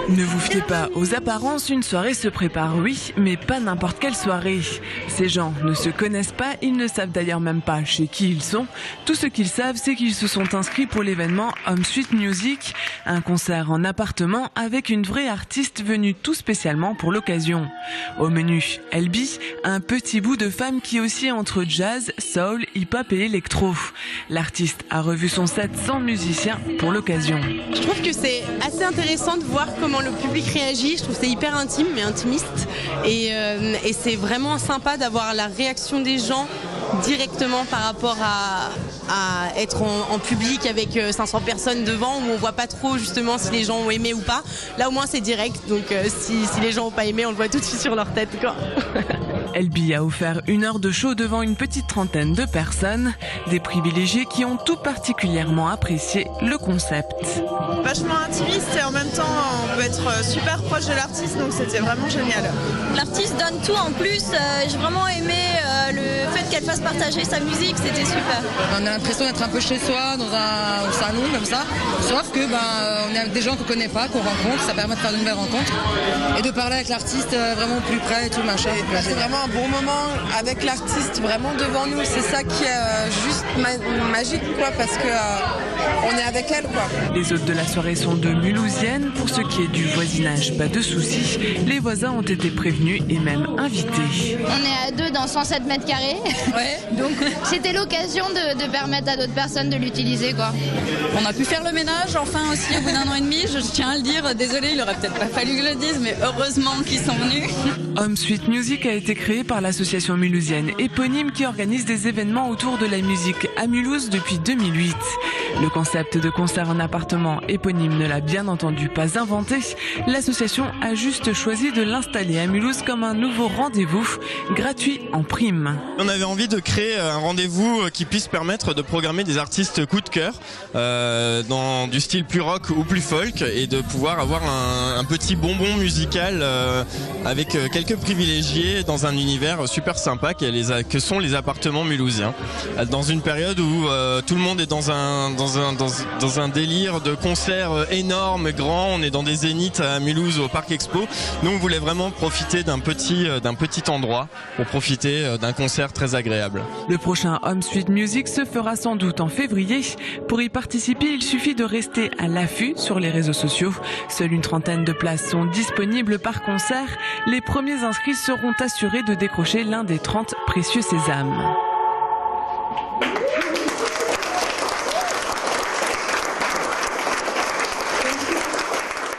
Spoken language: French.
Ne vous fiez pas aux apparences, une soirée se prépare, oui, mais pas n'importe quelle soirée. Ces gens ne se connaissent pas, ils ne savent d'ailleurs même pas chez qui ils sont. Tout ce qu'ils savent, c'est qu'ils se sont inscrits pour l'événement Home Suite Music, un concert en appartement avec une vraie artiste venue tout spécialement pour l'occasion. Au menu, LB, un petit bout de femme qui oscille entre jazz, soul, hip-hop et électro. L'artiste a revu son set sans musicien pour l'occasion. Je trouve que c'est assez intéressant de voir comment le public réagit. Je trouve que c'est hyper intime mais intimiste et c'est vraiment sympa d'avoir la réaction des gens directement par rapport à être en public avec 500 personnes devant où on voit pas trop justement si les gens ont aimé ou pas. Là au moins c'est direct, donc si les gens ont pas aimé on le voit tout de suite sur leur tête quoi. LB a offert 1 heure de show devant une petite trentaine de personnes, des privilégiés qui ont tout particulièrement apprécié le concept. Vachement intimiste et en même temps on peut être super proche de l'artiste, donc c'était vraiment génial. L'artiste donne tout en plus, j'ai vraiment aimé le fait qu'elle fasse partager sa musique, c'était super. On a l'impression d'être un peu chez soi, dans un salon comme ça, sauf que on a des gens qu'on connaît pas, qu'on rencontre, ça permet de faire de nouvelles rencontres et de parler avec l'artiste vraiment plus près et tout machin. C'est vraiment un bon moment avec l'artiste vraiment devant nous, c'est ça qui est juste magique quoi, parce que on est avec elle quoi. Les hôtes de la soirée sont de Mulhousiennes. Pour ce qui est du voisinage, pas de soucis. Les voisins ont été prévenus et même invités. On est à 2 dans 107 mètres carrés. Ouais. Donc c'était l'occasion de permettre à d'autres personnes de l'utiliser quoi. On a pu faire le ménage enfin aussi au bout d'1 an et demi, je tiens à le dire, désolé, il aurait peut-être pas fallu que je le dise, mais heureusement qu'ils sont venus. Home Suite Music a été créé par l'association mulhousienne éponyme qui organise des événements autour de la musique à Mulhouse depuis 2008. Le concept de concert en appartement éponyme ne l'a bien entendu pas inventé. L'association a juste choisi de l'installer à Mulhouse comme un nouveau rendez-vous gratuit en prime. On avait envie de créer un rendez-vous qui puisse permettre de programmer des artistes coup de cœur dans du style plus rock ou plus folk et de pouvoir avoir un petit bonbon musical avec quelques privilégiés dans un univers super sympa que sont les appartements mulhousiens. Dans une période où tout le monde est dans un délire de concerts énormes, grands, on est dans des zéniths à Mulhouse au Parc Expo. Nous on voulait vraiment profiter d'un petit endroit pour profiter d'un concert très agréable. Le prochain Home Suite Music se fera sans doute en février. Pour y participer, il suffit de rester à l'affût sur les réseaux sociaux. Seule une trentaine de places sont disponibles par concert. Les premiers inscrits seront assurés de décrocher l'un des 30 précieux sésames.